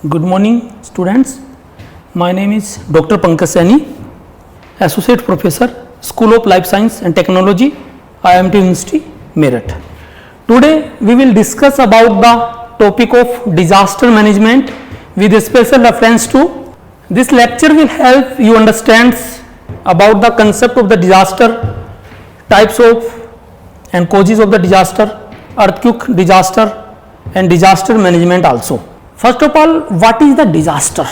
Good morning, students. My name is Dr. Pankaj Saini, Associate Professor, School of Life Science and Technology, IMT University, Meerut. Today, we will discuss about the topic of disaster management with a special reference to. This lecture will help you understand about the concept of the disaster, types of and causes of the disaster, earthquake disaster and disaster management also. First of all, what is the disaster?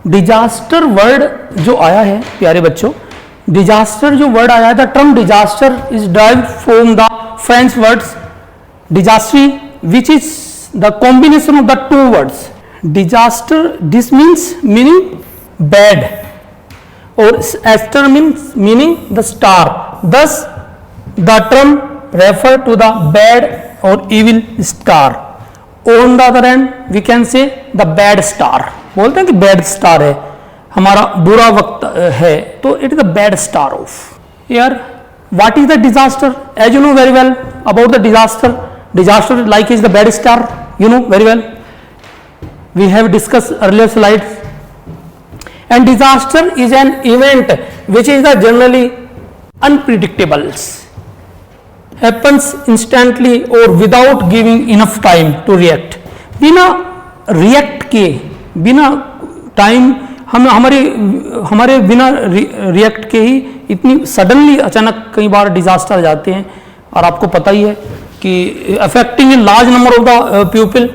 Disaster word जो आया है प्यारे बच्चों, disaster जो word आया है, the term disaster is derived from the French words desastre which is the combination of the two words. Disaster dis means meaning bad और aster means meaning the star. Thus the term refer to the bad और evil star. On the other end we can say the bad star. बोलते हैं कि bad star है, हमारा बुरा वक्त है, तो it is the bad star of यार. What is the disaster? As you know very well about the disaster. Disaster like is the bad star, you know very well. We have discuss earlier slides. And disaster is an event which is the generally unpredictables, happens instantly or without giving enough time to react. बिना react के, बिना time हमारे बिना react के ही इतनी suddenly अचानक कई बार disaster आ जाते हैं. और आपको पता ही है कि affecting a large number of the people,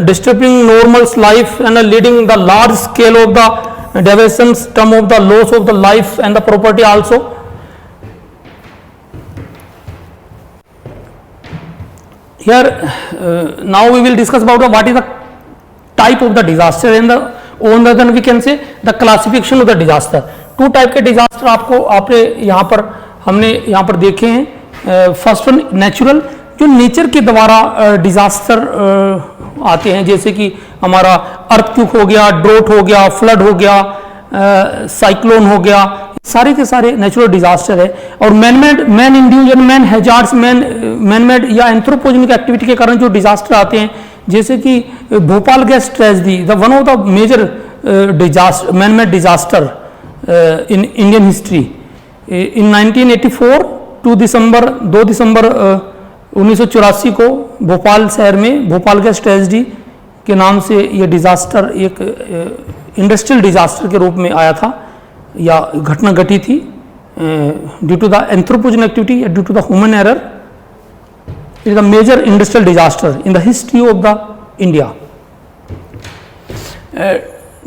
disturbing normals life and leading the large scale of the deviation term of the loss of the life and the property also. Here now we will discuss about what is the type of the disaster and the on the other we can say the classification of the disaster. Two type के disaster आपने यहाँ पर हमने यहाँ पर देखे हैं. First one natural, जो नेचर के द्वारा डिजास्टर आते हैं, जैसे कि हमारा अर्थक्वेक हो गया, ड्रोट हो गया, फ्लड हो गया, साइक्लोन हो गया, सारे के सारे नेचुरल डिजास्टर है. और man induced man hazards, man made या एंथ्रोपोजेनिक एक्टिविटी के कारण जो डिजास्टर आते हैं, जैसे कि Bhopal gas tragedy, the one of the major disaster man made disaster in Indian history. In 1984 2 दिसंबर 1984 को भोपाल शहर में भोपाल गैस ट्रेजेडी के नाम से यह डिजास्टर एक इंडस्ट्रियल डिजास्टर के रूप में आया था या घटना घटी थी due to the anthropogenic activity, due to the human error. It is the major industrial disaster in the history of the India.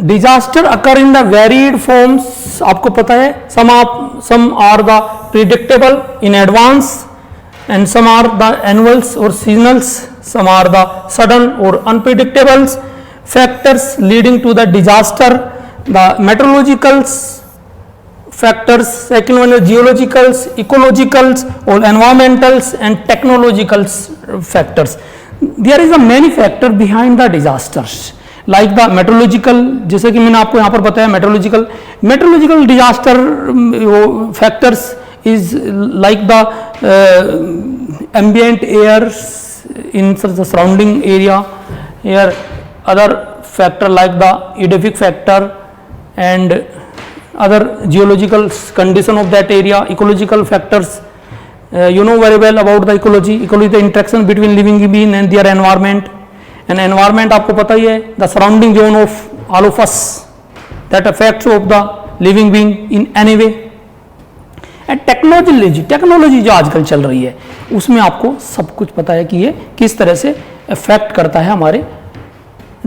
Disaster occur in the varied forms. आपको पता है some are the predictable in advance and some are the annuals और seasonals, some are the sudden और unpredictables. factors leading to the disaster, the meteorologicals factors, second one is geologicals, ecologicals or environmentals and technologicals factors. There is a many factor behind the disasters like the meteorological, जैसे कि मैंने आपको यहाँ पर बताया meteorological disaster factors is like the ambient air in the surrounding area. Here other factor like the edaphic factor and other geological condition of that area, ecological factors. You know very well about the ecology. Ecology the interaction between living being and their environment. And environment आपको पता ही है, the surrounding zone of all of us that affects of the living being in any way. And technology जो आजकल चल रही है उसमें आपको सब कुछ पता है कि ये किस तरह से अफेक्ट करता है हमारे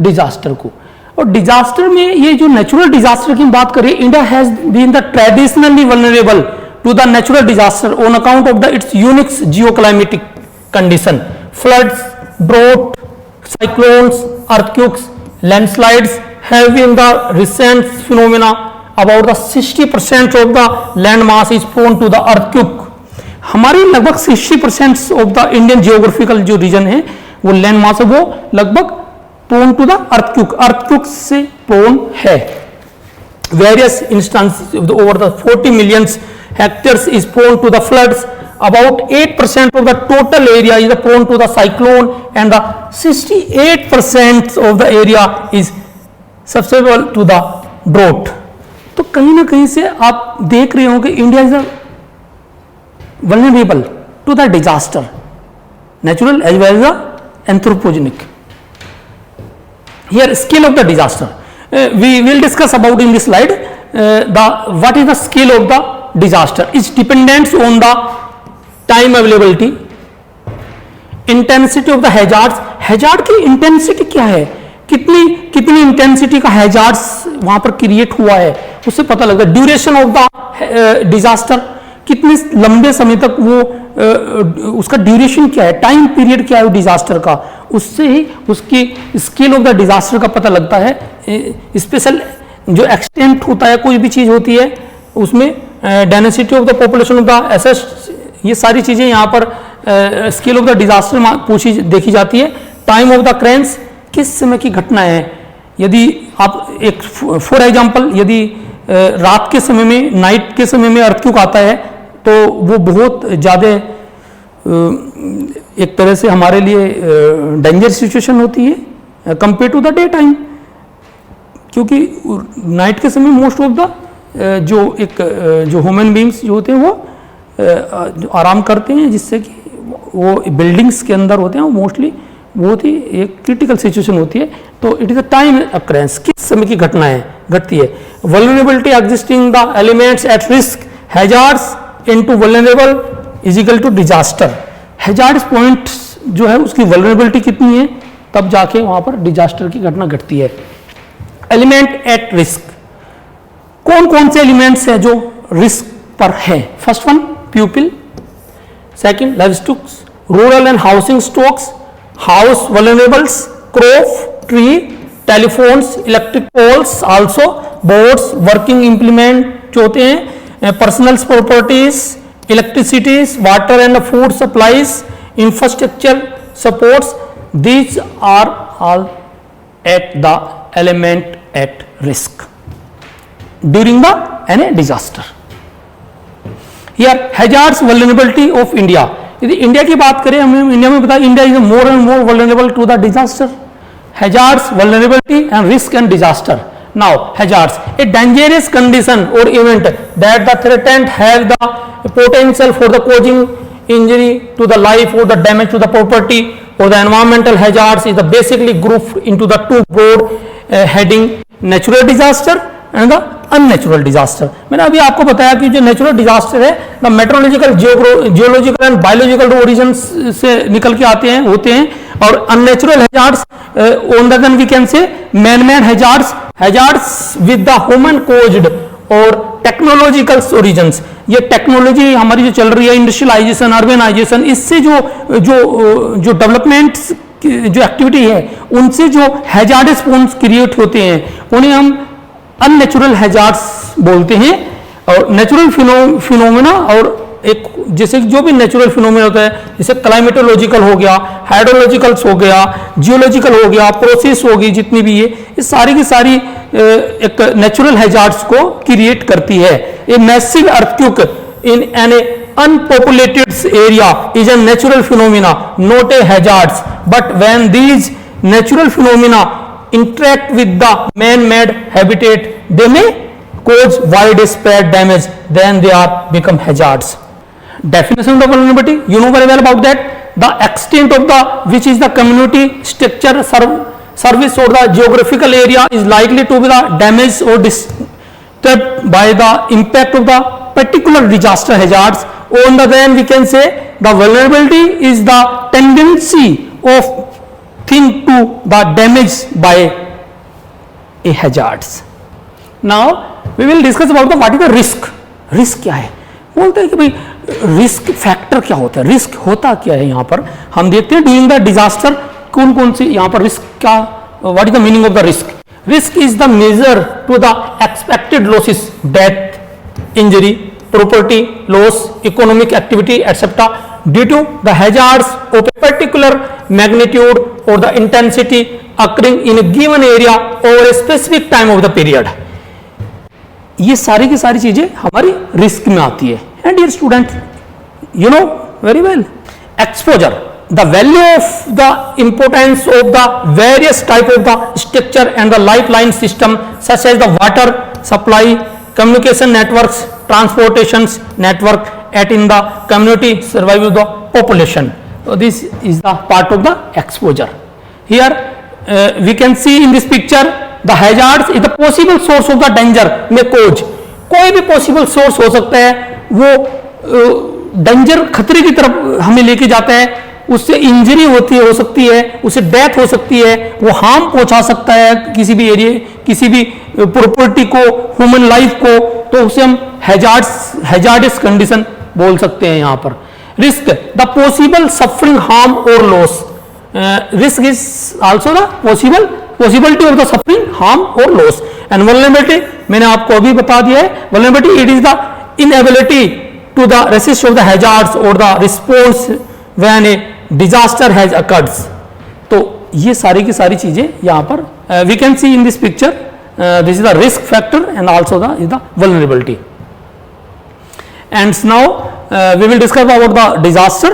डिजास्टर को. और डिजास्टर में ये जो नेचुरल डिजास्टर की बात करें, India has been the traditionally vulnerable to the natural disaster on account of the its unique geoclimatic condition. Floods, drought, cyclones, earthquakes, landslides have been the recent phenomena. About the 60% of the land mass is prone to the earthquake. हमारी लगभग 60% of the Indian geographical जो region है वो land mass है, वो लगभग prone to the earthquake से prone है. Various instances over the 40 millions hectares is prone to the floods. About 8% of the total area is prone to the cyclone, and the 68% of the area is susceptible to the drought. तो कहीं ना कहीं से आप देख रहे हो कि India is vulnerable to the disaster, natural as well as the anthropogenic. Here scale of the disaster, we will discuss about in this slide. What is the scale of the disaster is dependent on the time availability, intensity of the hazards. hazard की intensity क्या है, कितनी intensity का hazards वहां पर create हुआ है उससे पता लगता है. ड्यूरेशन ऑफ द डिजास्टर, कितने लंबे समय तक वो उसका ड्यूरेशन क्या है, टाइम पीरियड क्या है डिजास्टर का, उससे ही उसकी स्केल ऑफ द डिजास्टर का पता लगता है. स्पेशल जो एक्सटेंट होता है कोई भी चीज होती है उसमें, density of the population of the areas, ये सारी चीजें यहाँ पर स्केल ऑफ द डिजास्टर पूछी देखी जाती है. टाइम ऑफ द क्रेंस, किस समय की घटना है. यदि आप एक फॉर एग्जांपल यदि रात के समय में, नाइट के समय में अर्थक्वेक आता है तो वो बहुत ज़्यादा एक तरह से हमारे लिए डेंजर सिचुएशन होती है compare to the day time, क्योंकि नाइट के समय मोस्ट ऑफ द जो ह्यूमन बींग्स जो होते हैं वो आराम करते हैं, जिससे कि वो बिल्डिंग्स के अंदर होते हैं, वो मोस्टली बहुत ही एक क्रिटिकल सिचुएशन होती है. तो it is a time occurrence, किस समय की घटना है घटती है. Vulnerability existing the elements at risk, hazards into vulnerable is equal to disaster. Hazards points जो है उसकी वल्नरेबिलिटी कितनी है तब जाके वहां पर डिजास्टर की घटना घटती है. एलिमेंट एट रिस्क, कौन कौन से एलिमेंट्स हैं जो रिस्क पर है. First one people, second livestocks, rural and housing stocks, house vulnerables, crop, tree, telephones, electric poles, also boards, working implement जो होते हैं, personal properties, electricities, water and food supplies, infrastructure supports, these are all at the element at risk during the any disaster. Here hazards vulnerability of India. यदि India की बात करें, हमें India में बताया India is more and more vulnerable to the disaster. Hazards, vulnerability and risk and disaster. Now hazards, a dangerous condition और event that the threatened have the potential for the causing injury to the life और the damage to the property और the environmental hazards is the basically grouped into the two broad heading, natural disaster and the unnatural disaster. मैंने अभी आपको बताया कि जो natural disaster है the meteorological, geological and biological origin से निकल के आते हैं होते हैं, और unnatural hazards on the then we can say man made hazards, hazards with the human caused और टेक्नोलॉजिकल ओरिजिन्स. ये टेक्नोलॉजी हमारी जो चल रही है, इंडस्ट्रियलाइजेशन, अर्बनाइजेशन, इससे जो डेवलपमेंट्स जो एक्टिविटी है उनसे जो हैजार्डस पॉइंट्स क्रिएट होते हैं उन्हें हम अननेचुरल हैजार्ड्स बोलते हैं. और नेचुरल फिनोमेना, और एक जैसे जो भी नेचुरल फिनोमेना होता है, जैसे क्लाइमेटोलॉजिकल हो गया, हाइड्रोलॉजिकल्स हो गया, जियोलॉजिकल हो गया, प्रोसेस होगी, जितनी भी ये सारी की सारी एक नेचुरल हैजार्ड्स को क्रिएट करती है. A massive earthquake in an unpopulated area is a natural phenomena, not a hazards, but when these natural phenomena interact with the man-made habitat, they may cause widespread damage, then they are become hazards. Definition of the vulnerability, you know very well about that. The extent of the which is the community structure, service or the geographical area is likely to be the damaged or disturbed by the impact of the particular disaster hazards. On the then we can say the vulnerability is the tendency of thing to the damage by a hazards. Now we will discuss about the what is the risk. Risk क्या है, बोलते हैं कि भाई risk factor क्या होता है, risk होता क्या है. यहाँ पर हम देखते हैं ड्यूरिंग द डिजास्टर कौन कौन सी यहाँ पर रिस्क क्या, what is the meaning of the risk. Risk is the measure to the expected losses, death, injury, property loss, economic activity, etc. due to the hazards of a particular magnitude or the intensity occurring in a given area over a specific time of the period. ये सारी की सारी चीजें हमारी risk में आती है। And dear student, you know very well, exposure, the value of the importance of the various type of the structure and the lifeline system such as the water supply, communication networks, transportations network at in the community survival of the population. So this is the part of the exposure. Here we can see in this picture the hazards is the possible source of the danger may cause. कोई भी possible source हो सकता है, वो danger खतरे की तरफ हमें लेके जाता है, उससे इंजरी होती हो सकती है, उससे डेथ हो सकती है, वो हार्म पहुंचा सकता है किसी भी एरिया, किसी भी प्रॉपर्टी को, ह्यूमन लाइफ को, तो उसे हम हैजार्डस कंडीशन बोल सकते हैं। यहां पर risk, the possible suffering harm और loss, risk is also the possibility of the suffering harm और लॉस। एंड वल्नरेबिलिटी, मैंने आपको अभी बता दिया है, vulnerability it is the inability to the resist of the hazards or the response when a disaster has occurred. तो ये सारी की सारी चीजें यहाँ पर we can see in this picture, this is the risk factor and also the vulnerability. And now we will discuss about the disaster,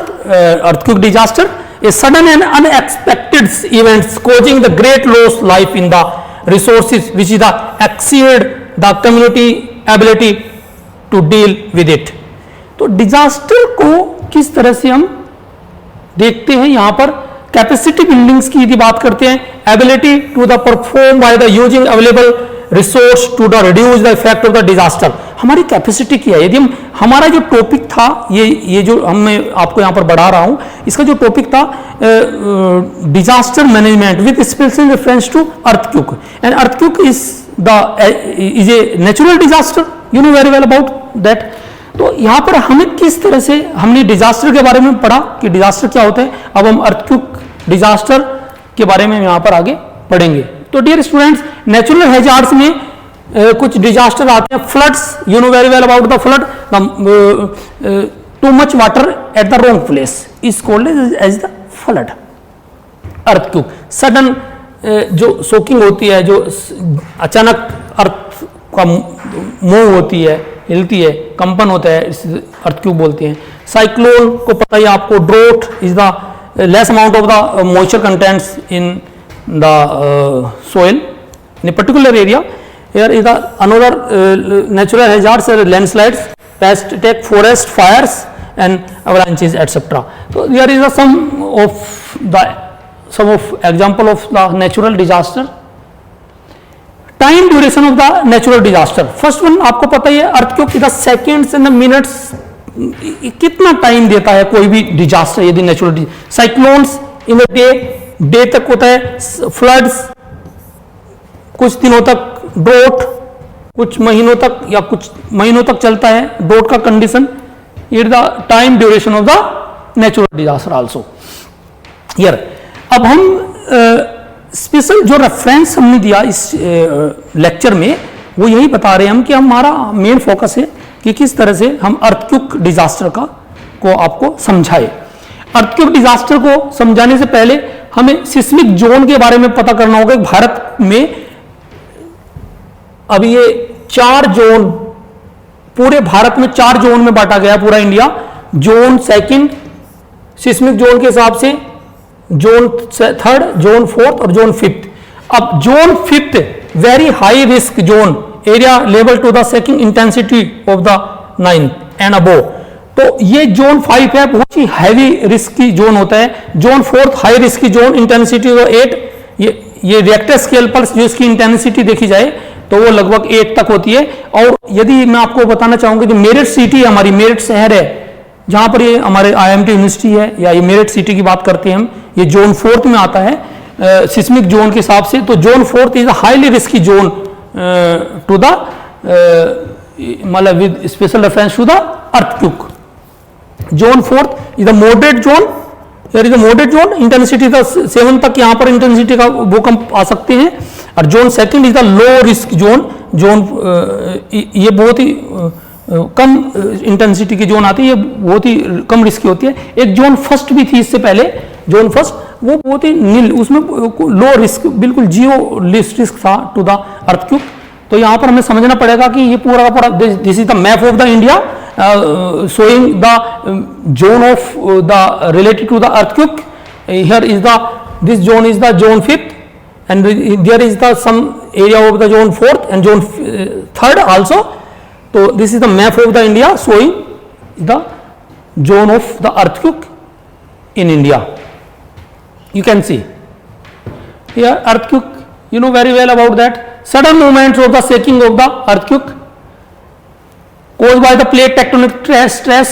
earthquake disaster, a sudden and unexpected events causing the great loss life in the resources which is the exceed the community ability to deal with it. तो disaster को किस तरह से हम देखते हैं, यहां पर कैपेसिटी बिल्डिंग्स की यदि बात करते हैं, ability to the perform by the using available resource to the reduce the effect of the disaster, हमारी कैपेसिटी क्या है। यदि हम, हमारा जो टॉपिक था, ये जो मैं आपको यहां पर बढ़ा रहा हूं, इसका जो टॉपिक था disaster management with special reference to earthquake, and earthquake is a natural disaster, you know very well about that. तो यहां पर हमें किस तरह से, हमने डिजास्टर के बारे में पढ़ा कि डिजास्टर क्या होता है, अब हम अर्थक्वेक डिजास्टर के बारे में यहां पर आगे पढ़ेंगे। तो डियर स्टूडेंट्स, नेचुरल हैजार्ड्स में कुछ डिजास्टर आते हैं, floods, you know very well about the flood, too much water at the wrong place is called as the flood. Earthquake, sudden जो सोकिंग होती है, जो अचानक अर्थ का मूव होती है, हिलती है, कंपन होता है, अर्थक्वेक बोलते हैं। साइक्लोन को पता ही आपको, drought is the less amount of the moisture contents in the soil in a particular area. Here is the another natural hazards, landslides, pest attack, forest fires and avalanches etcetera. तो here is the some of example of the natural disaster. Time duration of the natural disaster, first one आपको पता ही है, earthquake the seconds and the minutes, कितना time देता है कोई भी डिजास्टर यदि natural. Cyclones in the day तक होता है, फ्लड्स कुछ दिनों तक, ड्रोट कुछ महीनों तक या कुछ महीनों तक चलता है ड्रोट का condition. It the time duration of the natural disaster also. Here अब हम स्पेशल जो रेफरेंस हमने दिया इस लेक्चर में, वो यही बता रहे हैं हम कि हमारा मेन फोकस है कि किस तरह से हम अर्थक्वेक डिजास्टर को आपको समझाए। अर्थक्वेक डिजास्टर को समझाने से पहले हमें सिस्मिक जोन के बारे में पता करना होगा। भारत में अब ये 4 जोन, पूरे भारत में 4 जोन में बांटा गया पूरा India. Zone second seismic zone के हिसाब से, जोन थर्ड, जोन फोर्थ और जोन फिफ्थ। अब zone fifth very high risk zone, area level to the second intensity of the 9 and above. तो ये जोन 5 है, बहुत ही हैवी रिस्क की जोन होता है। जोन फोर्थ हाई रिस्क की जोन, इंटेंसिटी 8, ये रिएक्टर स्केल पर जो इसकी इंटेंसिटी देखी जाए तो वो लगभग 8 तक होती है। और यदि मैं आपको बताना चाहूंगा कि मेरठ सिटी है, हमारी मेरठ शहर है जहां पर ये हमारे IIMT यूनिवर्सिटी है, या ये मेरठ सिटी की बात करते हैं हम, ये जोन फोर्थ में आता है सिस्मिक जोन के हिसाब से। तो zone fourth is a highly risky zone to the मतलब with special reference to the earthquake. Zone fourth is the moderate zone, here is the moderate zone, intensity 7 तक यहाँ पर इंटेंसिटी का भूकंप आ सकते हैं। और zone second is the low risk zone, ये बहुत ही कम इंटेंसिटी की जोन आती है, ये बहुत ही कम रिस्की होती है। एक जोन फर्स्ट भी थी इससे पहले, जोन फर्स्ट, वो बहुत ही नील, उसमें लो रिस्क, बिल्कुल जीरो रिस्क था टू द अर्थक्वेक। तो यहां पर हमें समझना पड़ेगा कि ये पूरा का पूरा this is the map of the India showing the zone of the related to the earthquake. Here is the this zone is the zone 5th and there is the some area of the zone 4th and zone 3rd also. So this is the map of the India showing the zone of the earthquake in India. You can see here earthquake, you know very well about that. Sudden movements of the shaking of the earthquake caused by the plate tectonic stress.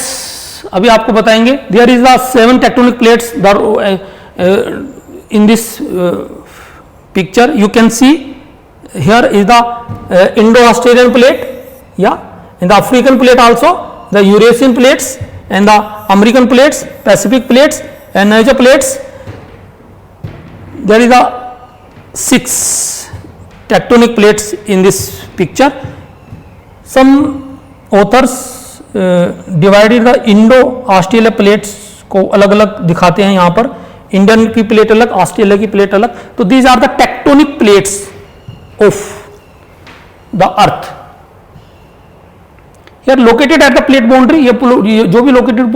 अभी आपको बताएंगे. There is the 7 tectonic plates in this picture. You can see here is the Indo-Australian plate, yeah, and the African plate also, the Eurasian plates and the American plates, Pacific plates and Asia plates. There is the 6 tectonic plates in this picture. Some authors divided the Indo Australia plates को अलग अलग दिखाते हैं. यहां पर Indian की plate अलग, Australia की प्लेट अलग. तो these are the tectonic plates of the earth. Here located at the plate boundary. ये जो भी located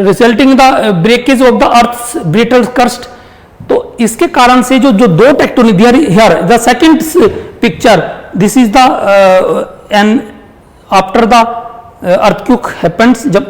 resulting the breakage of the earth brittle crust. तो इसके कारण से जो दो tectonic here the second picture, this is the an after the earthquake happens. जब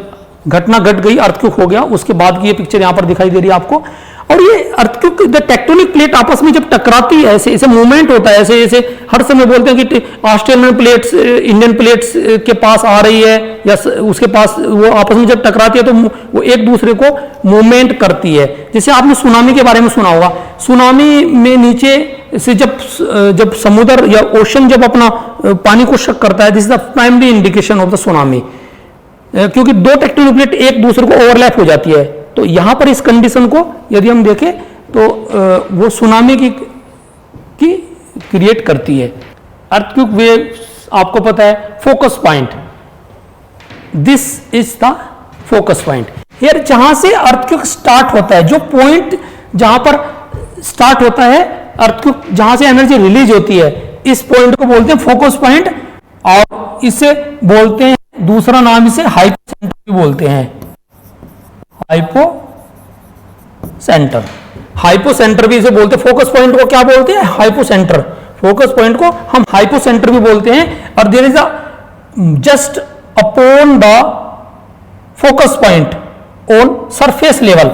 घटना घट गई, अर्थक्वेक हो गया, उसके बाद की ये पिक्चर यहां पर दिखाई दे रही है आपको. और ये अर्थक्वेक द टेक्टोनिक प्लेट आपस में जब टकराती है, ऐसे ऐसे मूवमेंट होता है, ऐसे ऐसे हर समय बोलते हैं कि ऑस्ट्रेलियन प्लेट्स इंडियन प्लेट्स के पास आ रही है या उसके पास, वो आपस में जब टकराती है तो वो एक दूसरे को मूवमेंट करती है. जैसे आपने सुनामी के बारे में सुना होगा. सुनामी में नीचे से जब समुद्र या ओशन जब अपना पानी को शक करता है, this is the primary indication of the tsunami. क्योंकि दो टेक्टोनिक प्लेट एक दूसरे को ओवरलैप हो जाती है. तो यहां पर इस कंडीशन को यदि हम देखें तो वो सुनामी की क्रिएट करती है. अर्थक्वेक वेव्स आपको पता है focus point. This is the focus point. Here जहां से अर्थक्वेक स्टार्ट होता है, जो पॉइंट जहां पर स्टार्ट होता है अर्थक्वेक, जहां से एनर्जी रिलीज होती है, इस पॉइंट को बोलते हैं फोकस पॉइंट. और इसे बोलते हैं, दूसरा नाम इसे हाइपो सेंटर भी बोलते हैं. हाइपो सेंटर, हाइपो सेंटर भी इसे बोलते हैं. फोकस पॉइंट को क्या बोलते हैं? Hypo centre. फोकस पॉइंट को हम हाइपो सेंटर भी बोलते हैं. और there is a just upon the focus point on surface level.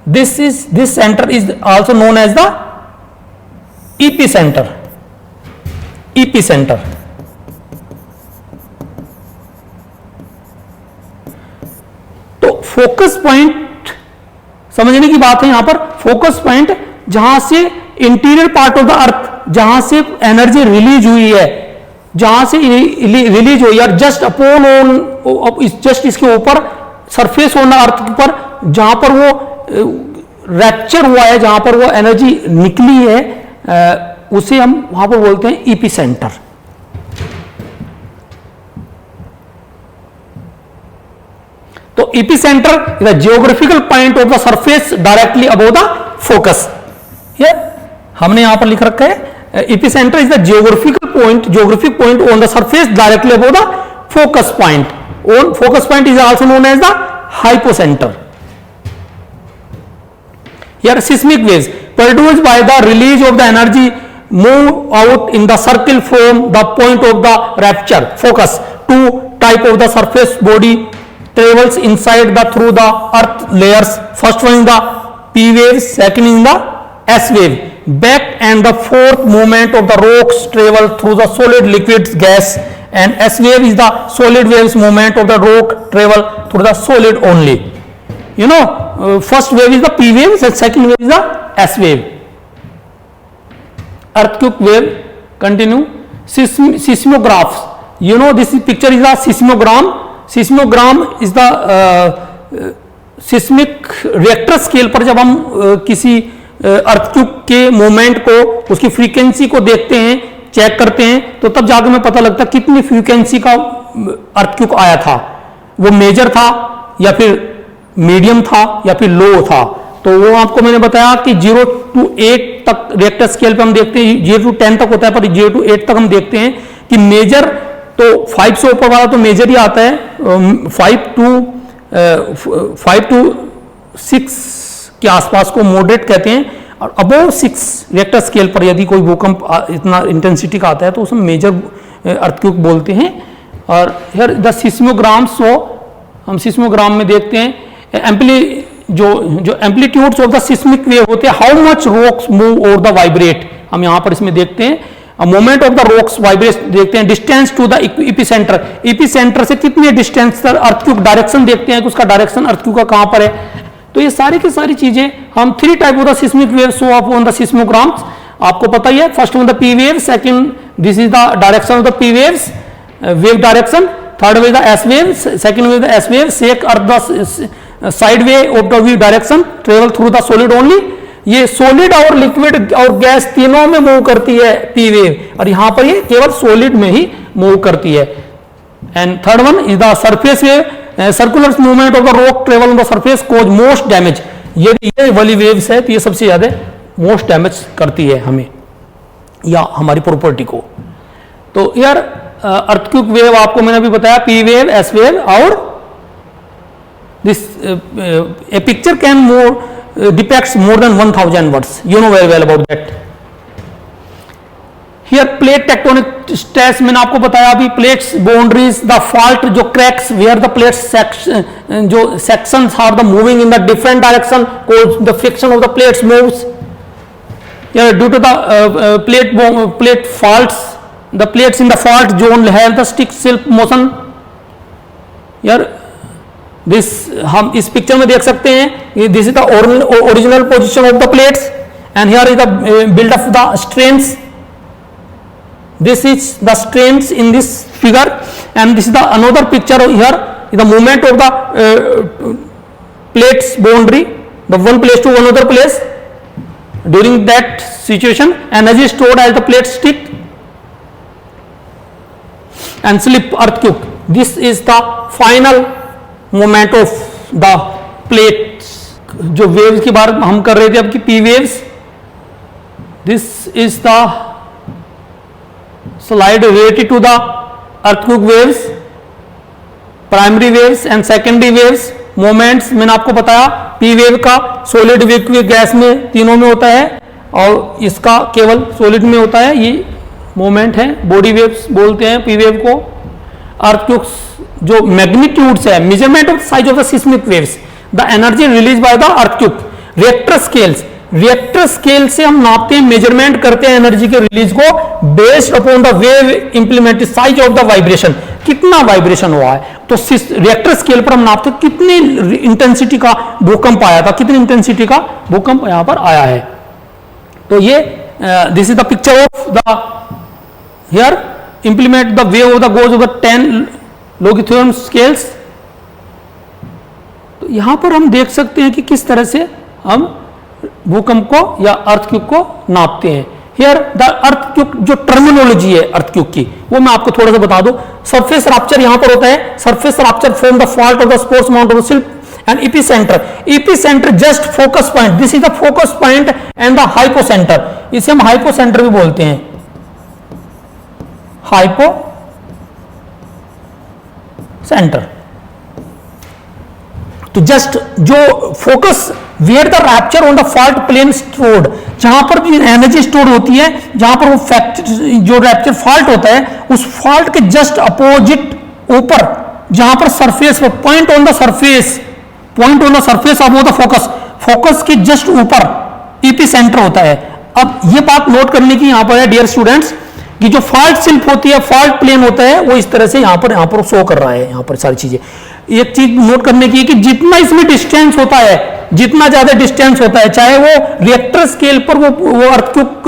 This centre is also known as the epicentre. Epicentre. तो फोकस पॉइंट समझने की बात है यहां पर. फोकस पॉइंट जहां से इंटीरियर पार्ट ऑफ द अर्थ, जहां से एनर्जी रिलीज हुई है, जहां से रिलीज हुई है, जस्ट अपॉन ऑन, जस्ट इसके ऊपर सरफेस ऑन अर्थ पर जहां पर वो रैप्चर हुआ है, जहां पर वो एनर्जी निकली है, उसे हम वहां पर बोलते हैं एपिसेंटर. तो epicentre is the geographical point of the surface directly above the focus. ये हमने यहां पर लिख रखा है, epicentre is the geographic point on the surface directly above the focus point. On focus point is also known as the hypocentre. Here seismic waves produced by the release of the energy move out in the circle from the point of the rupture focus. Two type of the surface body travels inside the through the earth layers. First one is the P wave, second is the S wave. Back and the fourth movement of the rocks travel through the solid liquids gas, and S wave is the solid waves movement of the rock travel through the solid only. You know, first wave is the P wave and second wave is the S wave. Earthquake wave. Continue. Seismographs. You know, this picture is a seismogram. Seismogram is the seismic reactor scale पर जब हम किसी earthquake के moment को, उसकी frequency को देखते हैं, चेक करते हैं, तो तब जाकर हमें पता लगता है कितनी फ्रीक्वेंसी का अर्थक्वेक आया था. वो मेजर था या फिर मीडियम था या फिर लो था. तो वो आपको मैंने बताया कि 0 to 8 तक रिएक्टर स्केल पे हम देखते हैं, 0 to 10 तक होता है, पर 0 to 8 तक हम देखते हैं कि मेजर तो 5 से ऊपर वाला तो मेजर ही आता है, 5 to 6 के आसपास को मॉडरेट कहते हैं, और अबोव 6 रिएक्टर स्केल पर यदि कोई भूकंप इतना इंटेंसिटी का आता है तो उसे मेजर अर्थक्वेक बोलते हैं। और हियर द सिस्मोग्राम, सो हम सिस्मोग्राम में देखते हैं जो amplitudes of the seismic wave होते हैं, हाउ मच रॉक्स मूव और द वाइब्रेट, हम यहां पर इसमें देखते हैं। Moment of the rocks vibrate देखते हैं, distance to the epicentre, epicentre से कितने डिस्टेंस पर अर्थक्वेक डायरेक्शन देखते हैं कि उसका डायरेक्शन अर्थक्वेक का कहां पर है। तो ये सारी की सारी चीजें हम 3 type of the seismic wave show up on the seismograms, आपको पता ही है। First one the P wave, second this is the direction of the P waves, wave direction, third way the S wave, second way the S wave, sec earth the side way of the wave direction travel through the solid only. ये solid और liquid और gas तीनों में move करती है P wave, और यहां पर ये केवल सॉलिड में ही मूव करती है। And third one is the surface wave, circular movement of the rock travel on the surface cause most damage. ये वाली वेव्स है तो ये सबसे ज्यादा मोस्ट डैमेज करती है हमें या हमारी प्रॉपर्टी को। तो यार अर्थक्वेक वेव आपको मैंने अभी बताया, पी वेव, एस वेव, और this a picture can more depicts more than 1000 words, you know very well about that. Here plate tectonic stress मैंने आपको बताया अभी, प्लेट्स बाउंड्रीज, द फॉल्ट जो क्रैक्स वेयर द प्लेट्स जो sections are the moving in the different direction cause the friction of the plates moves due to the plate faults, the plates in the fault zone have the stick slip motion. यार this हम इस picture में देख सकते हैं, this is the original position of the plates and here is the build of the strains. This is the strains in this figure, and this is the another picture here, the movement of the plates boundary, the one place to another place. During that situation, energy stored as the plate stick and slip earthquake. This is the final moment of the plates. जो waves की बात हम कर रहे थे अब की P waves. This is the slide related to the earthquake waves, primary waves and secondary waves. Moments मैंने आपको बताया, पी वेव का सॉलिड, लिक्विड, गैस में तीनों में होता है, और इसका केवल सॉलिड में होता है। ये मोमेंट है, बॉडी वेव्स बोलते हैं पी वेव को। अर्थक्वेक्स जो मैग्नीट्यूड्स है, measurement of size of the seismic waves, the energy release by the earthquake, reactor scales, Richter scale से हम नापते हैं, मेजरमेंट करते हैं एनर्जी के रिलीज को based upon the wave implemented size of the vibration, कितना वाइब्रेशन हुआ है। तो रिएक्टर स्केल पर हम नापते हैं कितनी इंटेंसिटी का भूकंप आया था, कितनी इंटेंसिटी का भूकंप यहां पर आया है। तो ये this is the picture of the here implement the wave of the goes off the 10 longitudinal scales. तो यहां पर हम देख सकते हैं कि किस तरह से हम भूकंप को या अर्थक्वेक को नापते हैं। हियर द अर्थक्वेक जो टर्मिनोलॉजी है अर्थक्वेक की, वो मैं आपको थोड़ा सा बता दूं। सरफेस रप्चर यहां पर होता है, surface rupture from the fault of the sports mount of the slip and epicentre, epicentre just focus point, this is the focus point and the hypocentre, इसे हम हाइपोसेंटर भी बोलते हैं, हाइपो सेंटर। तो जस्ट जो focus where the rupture on the fault plane stored, जहां पर भी एनर्जी स्टोर होती है, जहां पर वो फैक्ट जो रैप्चर फॉल्ट होता है, उस फॉल्ट के जस्ट अपोजिट ऊपर जहां पर surface point on the surface, point on the surface of the focus, focus के जस्ट ऊपर एपिसेंटर होता है। अब ये बात नोट करने की यहां पर है डियर स्टूडेंट्स, कि जो फॉल्ट स्लिप होती है, फॉल्ट प्लेन होता है, वो इस तरह से यहां पर शो कर रहा है। यहां पर सारी चीजें, एक चीज नोट करने की है कि जितना इसमें डिस्टेंस होता है, जितना ज्यादा डिस्टेंस होता है, चाहे वो रिएक्टर स्केल पर वो अर्थक्वेक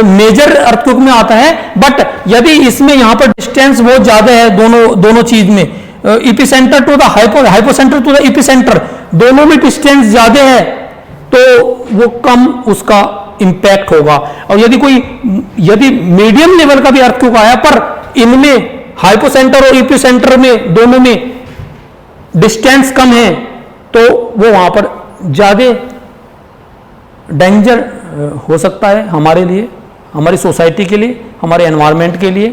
मेजर अर्थक्वेक में आता है, बट यदि इसमें यहां पर डिस्टेंस बहुत ज्यादा है दोनों चीज में, epicentre to the hypocentre to the epicentre, दोनों में डिस्टेंस ज्यादा है, तो वो कम उसका इंपैक्ट होगा। और यदि मीडियम लेवल का भी अर्थक्वेक आया, पर इनमें हाइपोसेंटर और एपिसेंटर में दोनों में डिस्टेंस कम है, तो वो वहां पर ज्यादा डेंजर हो सकता है हमारे लिए, हमारी सोसाइटी के लिए, हमारे एनवायरनमेंट के लिए।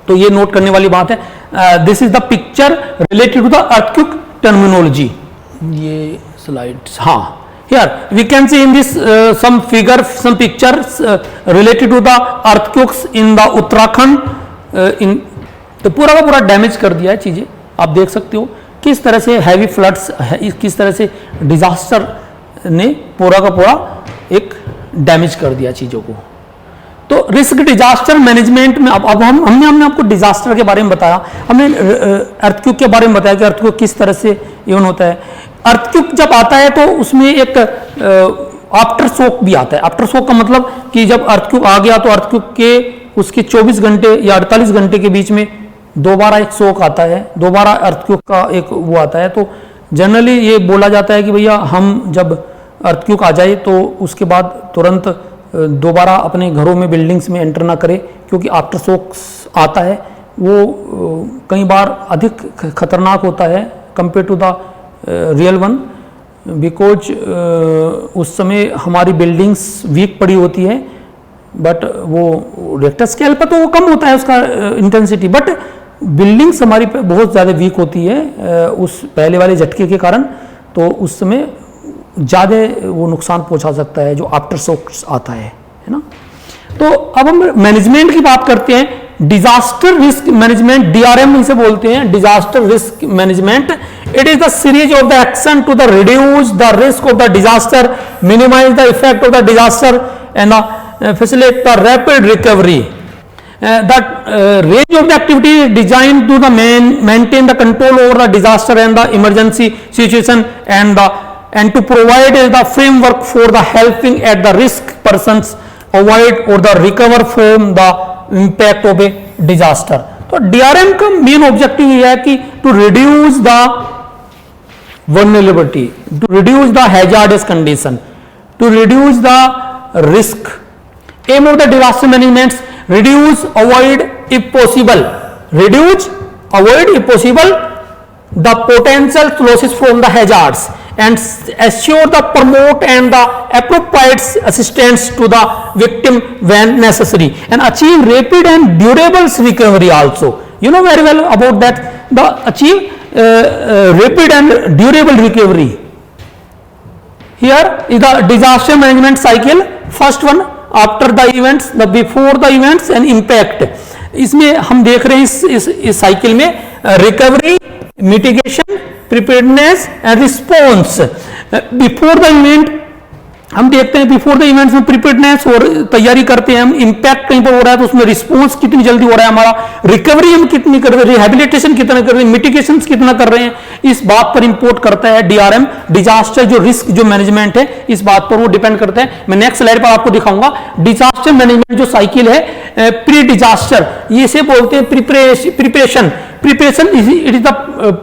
तो ये नोट करने वाली बात है। This is the picture related to the earthquake terminology. ये स्लाइड्स, हाँ, here we can see in this some figure, some pictures related to the earthquakes in the Uttarakhand. इन तो पूरा का पूरा डैमेज कर दिया है चीजें, आप देख सकते हो किस तरह से हैवी फ्लड्स, किस तरह से डिजास्टर ने पूरा का पूरा एक डैमेज कर दिया चीजों को। तो रिस्क डिजास्टर मैनेजमेंट में अब हमने आपको डिजास्टर के बारे में बताया, हमने अर्थक्वेक के बारे में बताया कि अर्थक्वेक किस तरह से इवन होता है। अर्थक्वेक जब आता है तो उसमें एक आफ्टर शॉक भी आता है। आफ्टर शॉक का मतलब कि जब अर्थक्वेक आ गया तो अर्थक्वेक के उसके 24 घंटे या 48 घंटे के बीच में दोबारा एक शॉक आता है, दोबारा अर्थक्वेक का एक वो आता है। तो जनरली ये बोला जाता है कि भैया हम जब अर्थक्वेक आ जाए तो उसके बाद तुरंत दोबारा अपने घरों में, बिल्डिंग्स में एंटर ना करें, क्योंकि आफ्टर शॉक्स आता है वो कई बार अधिक खतरनाक होता है compare to the real one, because उस समय हमारी बिल्डिंग्स वीक पड़ी होती है, बट वो रिक्टर स्केल पर तो वो कम होता है उसका इंटेंसिटी, बट बिल्डिंग्स हमारी बहुत ज़्यादा वीक होती है उस पहले वाले झटके के कारण। तो उस समय ज़्यादा वो नुकसान पहुंचा सकता है जो आफ्टर शॉक्स आता है ना। तो अब हम मैनेजमेंट की बात करते हैं। डिजास्टर रिस्क मैनेजमेंट, डीआरएम इसे बोलते हैं, disaster risk management. It is the series of the action to the reduce the risk of the disaster, minimise the effect of the disaster and facilitate the rapid recovery. That range of the activity is designed to the maintain the control over the disaster and the emergency situation and to provide the framework for the helping at the risk persons avoid or the recover from the impact of a disaster. तो DRM का main objective ये है कि to reduce the vulnerability, to reduce the hazardous condition, to reduce the risk. Aim of the disaster management: reduce, avoid if possible, reduce, avoid if possible the potential losses from the hazards and assure the promote and the appropriate assistance to the victim when necessary and achieve rapid and durable recovery also. You know very well about that, the achieve rapid and durable recovery. Here is the disaster management cycle. First one, after the events, the before the events and impact. इसमें हम देख रहे हैं इस cycle में recovery, mitigation, preparedness and response. Before the event हम देखते हैं, बिफोर द इवेंट्स में प्रिपेयर्डनेस और तैयारी करते हैं हम, इम्पैक्ट कहीं पर हो रहा है तो उसमें रिस्पॉन्स कितनी जल्दी हो रहा है हमारा, रिकवरी हम कितनी कर रहे हैं, रिहेबिलिटेशन कितना कर रहे हैं, मिटिगेशन कितना कर रहे हैं, इस बात पर इंपोर्ट करता है डीआरएम, डिजास्टर जो रिस्क जो मैनेजमेंट है, इस बात पर वो डिपेंड करता है। मैं नेक्स्ट स्लाइड पर आपको दिखाऊंगा। डिजास्टर मैनेजमेंट जो साइकिल है, प्री डिजास्टर, ये से बोलते हैं preparation. Preparation it is the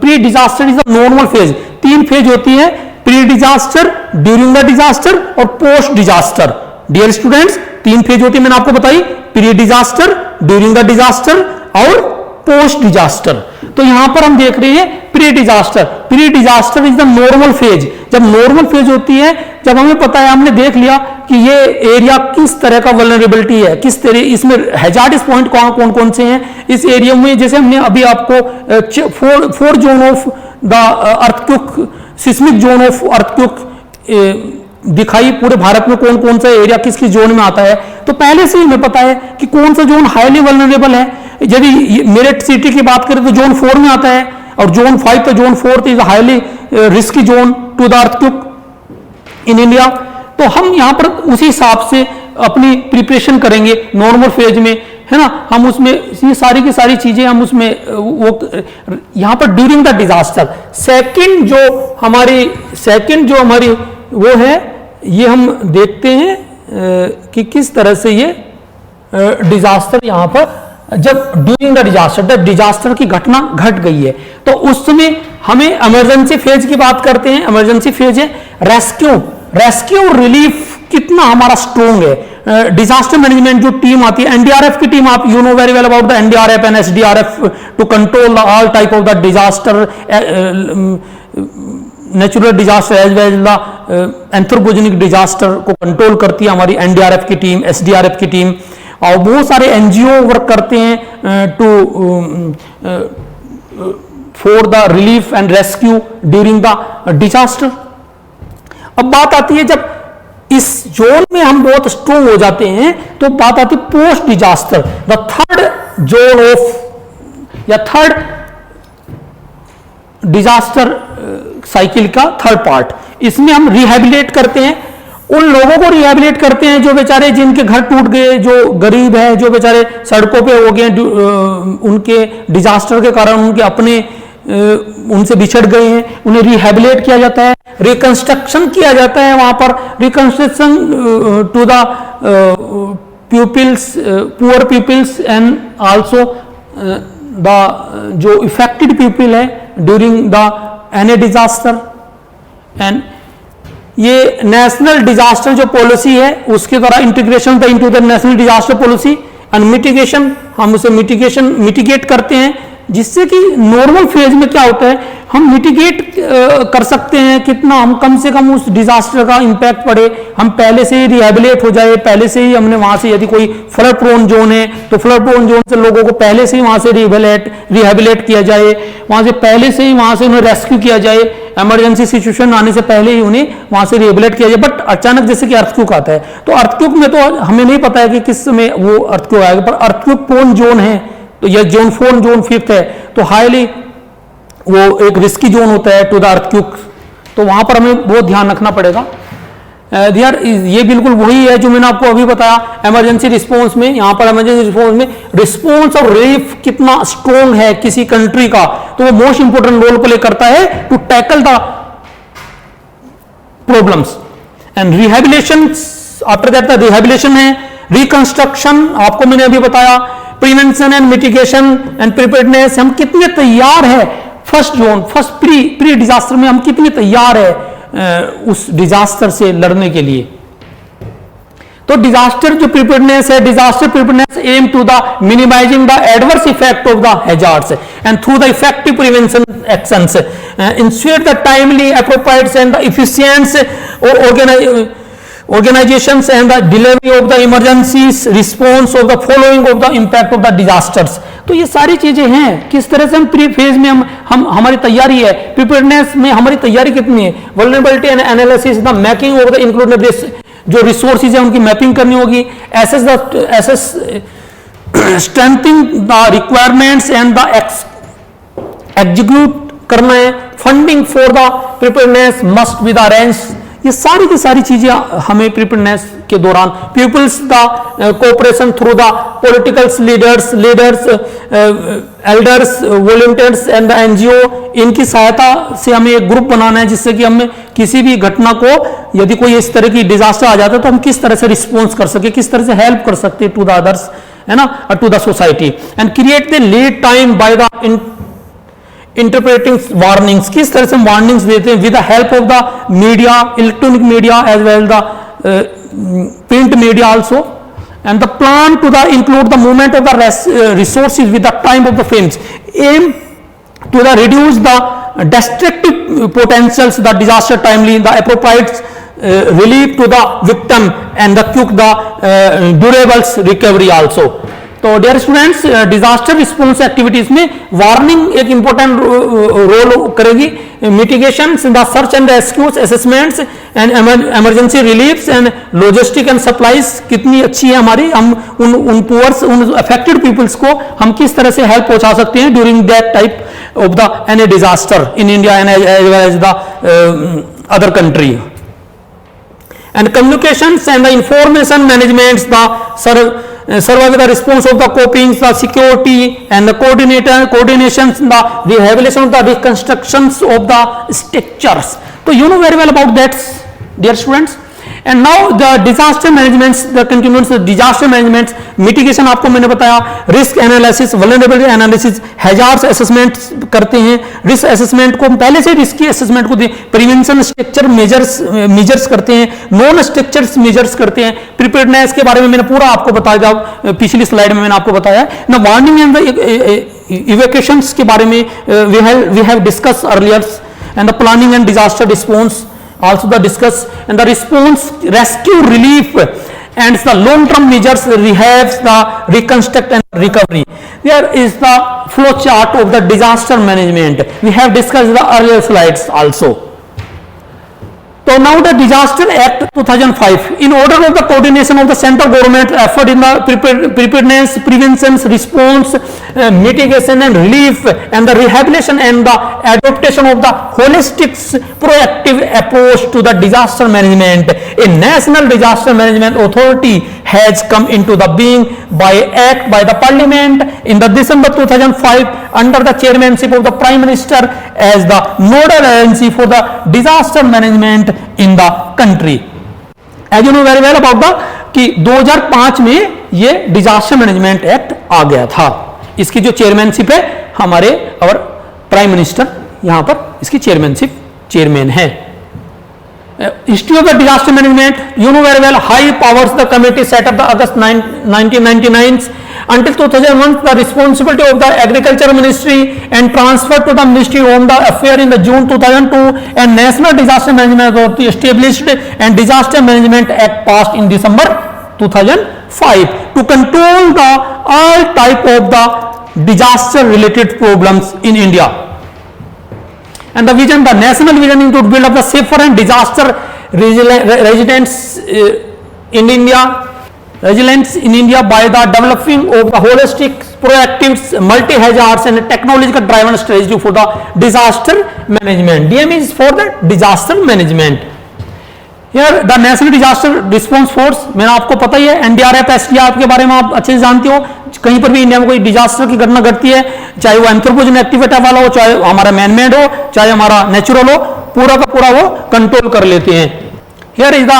pre disaster is the normal phase. 3 phase होती है, pre disaster, during the disaster और post disaster. Dear students, 3 phase होती है, मैंने आपको बताई, pre disaster, during the disaster और पोस्ट डिजास्टर। तो यहां पर हम देख रहे हैं pre disaster. Pre disaster is the normal phase. जब नॉर्मल फेज होती है, जब हमें पता है, हमने देख लिया कि ये एरिया किस तरह का वल्नरेबिलिटी है, किस तरह इसमें हैजार्डस पॉइंट कौन कौन से हैं इस एरिया में। जैसे हमने अभी आपको 4 zone of the earthquake, seismic zone of earthquake दिखाई, पूरे भारत में कौन कौन सा एरिया किस किस जोन में आता है। तो पहले से ही हमें पता है कि कौन सा जोन हाईली वल्नरेबल है। यदि मेरठ सिटी की बात करें तो जोन 4 में आता है, और जोन 5 तो zone 4 is highly risky zone to the earthquake in India. तो हम यहाँ पर उसी हिसाब से अपनी प्रिपरेशन करेंगे नॉर्मल फेज में, है ना। हम उसमें ये सारी की सारी चीजें हम उसमें वो यहाँ पर ड्यूरिंग द डिजास्टर सेकंड जो हमारी वो है, ये हम देखते हैं कि किस तरह से ये डिजास्टर यहाँ पर, जब ड्यूरिंग द डिजास्टर की घटना घट गई है तो उस समय हमें इमरजेंसी फेज की बात करते हैं। इमरजेंसी फेज है रेस्क्यू रिलीफ कितना हमारा स्ट्रॉन्ग है। डिजास्टर मैनेजमेंट जो टीम आती है, एनडीआरएफ की टीम, आप you know very well about the NDRF and SDRF to control the all type of the disaster natural disaster as well the anthropogenic disaster को कंट्रोल करती है हमारी एनडीआरएफ की टीम, एसडीआरएफ की टीम, और बहुत सारे एनजीओ वर्क करते हैं to for the relief and rescue during the disaster. अब बात आती है जब इस जोन में हम बहुत स्ट्रोंग हो जाते हैं तो बात आती है post disaster, the third zone of या थर्ड डिजास्टर साइकिल का थर्ड पार्ट। इसमें हम रिहेबिलिटेट करते हैं, उन लोगों को रिहेबिलिटेट करते हैं जो बेचारे जिनके घर टूट गए, जो गरीब है, जो बेचारे सड़कों पे हो गए, उनके डिजास्टर के कारण उनके अपने उनसे बिछड़ गए हैं, उन्हें रिहेबिलिटेट किया जाता है, रिकंस्ट्रक्शन किया जाता है वहां पर, reconstruction to the peoples, poor peoples and also the जो इफेक्टेड पीपल है during the any disaster. And ये नेशनल डिजास्टर जो पॉलिसी है उसके द्वारा integration into the national disaster policy and mitigation, हम उसे मिटिगेट करते हैं, जिससे कि नॉर्मल फेज में क्या होता है हम मिटिगेट कर सकते हैं, कितना हम कम से कम उस डिजास्टर का इंपैक्ट पड़े, हम पहले से ही रिहेबिलिटेट हो जाए, पहले से ही हमने वहां से, यदि कोई फ्लड प्रोन जोन है तो फ्लड प्रोन जोन से लोगों को पहले से ही वहां से रिहेबिलिटेट किया जाए, वहां से पहले से ही वहां से उन्हें रेस्क्यू किया जाए, इमरजेंसी सिचुएशन आने से पहले ही उन्हें वहां से रिहेबिलिटेट किया जाए। बट अचानक जैसे कि अर्थक्वेक आता है तो अर्थक्वेक में तो हमें नहीं पता है कि किस समय वो अर्थक्वेक आएगा, पर अर्थक्वेक प्रोन जोन है तो यह जोन 4 जोन 5 है तो हाईली वो एक रिस्की जोन होता है टू द अर्थक्वेक, तो वहां पर हमें बहुत ध्यान रखना पड़ेगा। ये बिल्कुल वही है जो मैंने आपको अभी बताया इमरजेंसी रिस्पांस में। यहां पर इमरजेंसी रिस्पांस में रिस्पांस और रिलीफ कितना स्ट्रॉन्ग है किसी कंट्री का, तो वो मोस्ट इंपोर्टेंट रोल प्ले करता है to tackle the problems and rehabilitation. After that the rehabilitation है, रिकंस्ट्रक्शन आपको मैंने अभी बताया, prevention and mitigation and preparedness, हम कितने तैयार है first zone, first pre disaster में हम कितने तैयार है उस डिजास्टर से लड़ने के लिए। तो डिजास्टर जो प्रिपेयर्डनेस है, disaster preparedness aim to the minimising the adverse effect of the hazards and through the effective prevention actions ensure the timely appropriate and the efficient organizations and the delivery of the emergencies response of the following of the impact of the disasters। तो ये सारी चीजें हैं, किस तरह से हम pre phase में हम हमारी तैयारी है, प्रिपेयर्डनेस में हमारी तैयारी कितनी है, vulnerability and analysis, the mapping of the included जो रिसोर्सेज है उनकी मैपिंग करनी होगी, assess strengthening the requirements and the execute करना है, funding for the preparedness must be the arrange. ये सारी की सारी चीजें हमें प्रिपेयर्डनेस के दौरान, peoples the cooperation through the politicals leaders elders volunteers and the NGO, इनकी सहायता से हमें एक ग्रुप बनाना है जिससे कि हमें किसी भी घटना को, यदि कोई इस तरह की डिजास्टर आ जाता है तो हम किस तरह से रिस्पॉन्स कर सके, किस तरह से हेल्प कर सकते टू द अदर्स, है ना, to the society and create the lead time by the interpreting warnings, किस तरह से वार्निंग्स देते हैं with the help of the media, electronic media as well the print media also and the plan to the include the movement of the resources with the time of the frames aim to the reduce the destructive potentials the disaster timely the appropriate relief to the victim and the quick the durables recovery also। तो dear students, disaster response activities में warning एक important role करेगी, mitigation the search and rescues, assessments and emergency reliefs and logistic and supplies कितनी अच्छी है हमारी, हम उन पुअर्स, उन अफेक्टेड पीपल्स को हम किस तरह से हेल्प पहुंचा सकते हैं during that type of the any disaster in India and as well as the other country and communications and the information managements the survive the response of the coping, the security and the coordinations, the rehabilitation of the reconstructions of the structures। तो you know very well about that, dear students। And now the disaster management, the continuance disaster management, mitigation आपको मैंने बताया, risk analysis, vulnerability analysis, hazards assessment करते हैं, risk assessment को पहले से risky assessment को prevention structure measures करते हैं, non structures measures करते हैं, preparedness के बारे में मैंने पूरा आपको बताया, पिछली स्लाइड में मैंने आपको बताया। ना वार्निंग एंड evacuations के बारे में we have discussed earlier and the planning and disaster response also the discuss, and the response, rescue, relief, and the long term measures, rehabs, the reconstruct and recovery. There is the flow chart of the disaster management. We have discussed the earlier slides also. So now the Disaster Act 2005, in order of the coordination of the central government effort in the preparedness, prevention, response, mitigation and relief, and the rehabilitation and the adaptation of the holistic proactive approach to the disaster management, a National Disaster Management Authority has come into the being by act by the Parliament in the December 2005 under the chairmanship of the Prime Minister as the nodal agency for the disaster management in the country. As you know very well about the कि 2005 में ये disaster management act आ गया था. इसकी जो chairmanship है हमारे और प्राइम मिनिस्टर यहां पर इसकी चेयरमैन है. History of the disaster management, you know very well, high powers the committee set up the August 1999 until 2001 the responsibility of the agriculture ministry and transferred to the Ministry of Home Affairs in the June 2002, and National Disaster Management Authority established and Disaster Management Act passed in December 2005 to control the all type of the disaster related problems in India. And the vision, the national vision is to build up the safer and disaster resilience in India by the developing of the holistic, proactive, multi-hazards and technological driven strategy for the disaster management. DM is for the disaster management. Here the National Disaster Response Force, मैंने आपको पता ही है, NDRF, SDRF के बारे में आप अच्छे से जानते हो. कहीं पर भी इंडिया में कोई डिजास्टर की घटना घटती है, चाहे वो एंथ्रोपोजन एक्टिविटी वाला हो, चाहे हमारा मैनमेड हो, चाहे हमारा नेचुरल हो, पूरा का पूरा वो कंट्रोल कर लेते हैं. हियर इज द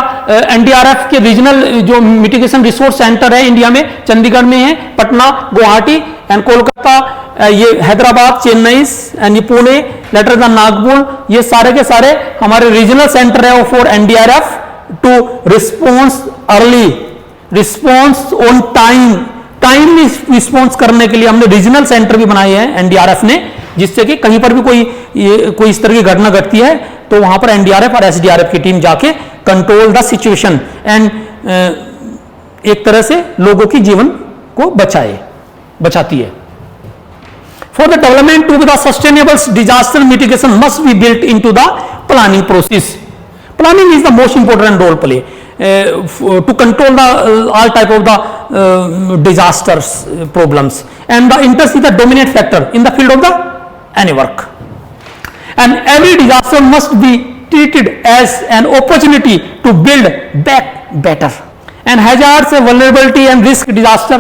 एनडीआरएफ के रीजनल जो मिटिगेशन रिसोर्स सेंटर है इंडिया में, चंडीगढ़ में है, पटना, गुवाहाटी एंड कोलकाता, ये हैदराबाद, चेन्नई एंड ये पुणे, लेटर द नागपुर, ये सारे के सारे हमारे रीजनल सेंटर है for NDRF to response early, response on timely response करने के लिए हमने रीजनल सेंटर भी बनाए हैं एनडीआरएफ ने, जिससे कि कहीं पर भी कोई इस तरह की घटना घटती है तो वहां पर एनडीआरएफ और एसडीआरएफ की टीम जाके कंट्रोल द सिचुएशन एंड एक तरह से लोगों की जीवन को बचाती है. For the development to the sustainable disaster mitigation must be built into the planning process. Planning is the most important role play to control the all type of the disasters problems, and the interest is the dominant factor in the field of the any work, and every disaster must be treated as an opportunity to build back better. And hazards, vulnerability and risk disaster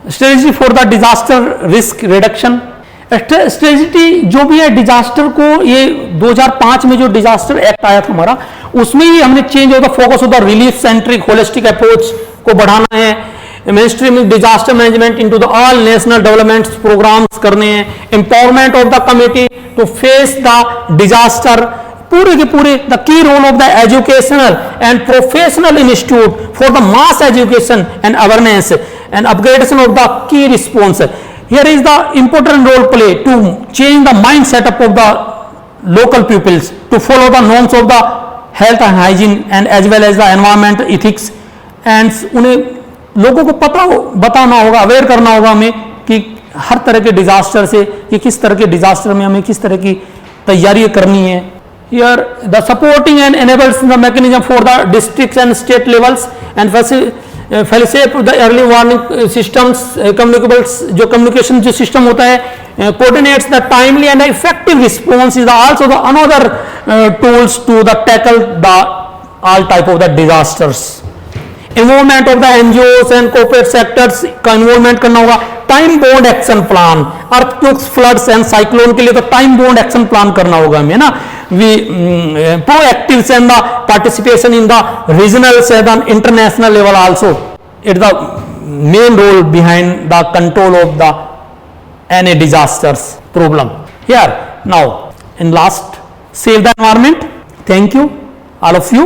strategy for the disaster risk reduction. Strategy जो भी है disaster को, ये 2005 में जो disaster act आया था हमारा, उसमें ही हमने change of the focus of the relief centric holistic approach को बढ़ाना है. मिनिस्ट्री में disaster management into the all national development programmes करने हैं. Empowerment of the committee to face the disaster, पूरे के पूरे the key role of the educational and professional institute for the mass education and awareness and upgradation of the key response. Here is the important role play to change the mind setup of the local pupils to follow the norms of the health and hygiene and as well as the environment ethics, and उन्हें लोगों को बताना होगा, aware करना होगा हमें कि हर तरह के डिजास्टर से, कि किस तरह के डिजास्टर में हमें किस तरह की तैयारी करनी है. Here the supporting and enables the mechanism for the districts and state levels and facilitate the early warning systems, communicables, जो communication जो system होता है, coordinates the timely and effective response is also the another tools to the tackle the all type of the disasters. Involvement of the NGOs and corporate sectors का involvement करना होगा. Time board action plan, earthquakes, floods and cyclone के लिए तो time board action plan करना होगा हमें ना. We proactive and the participation in the regional and international level also it the main role behind the control of the any disasters problem. Here now in last, save the environment. Thank you all of you.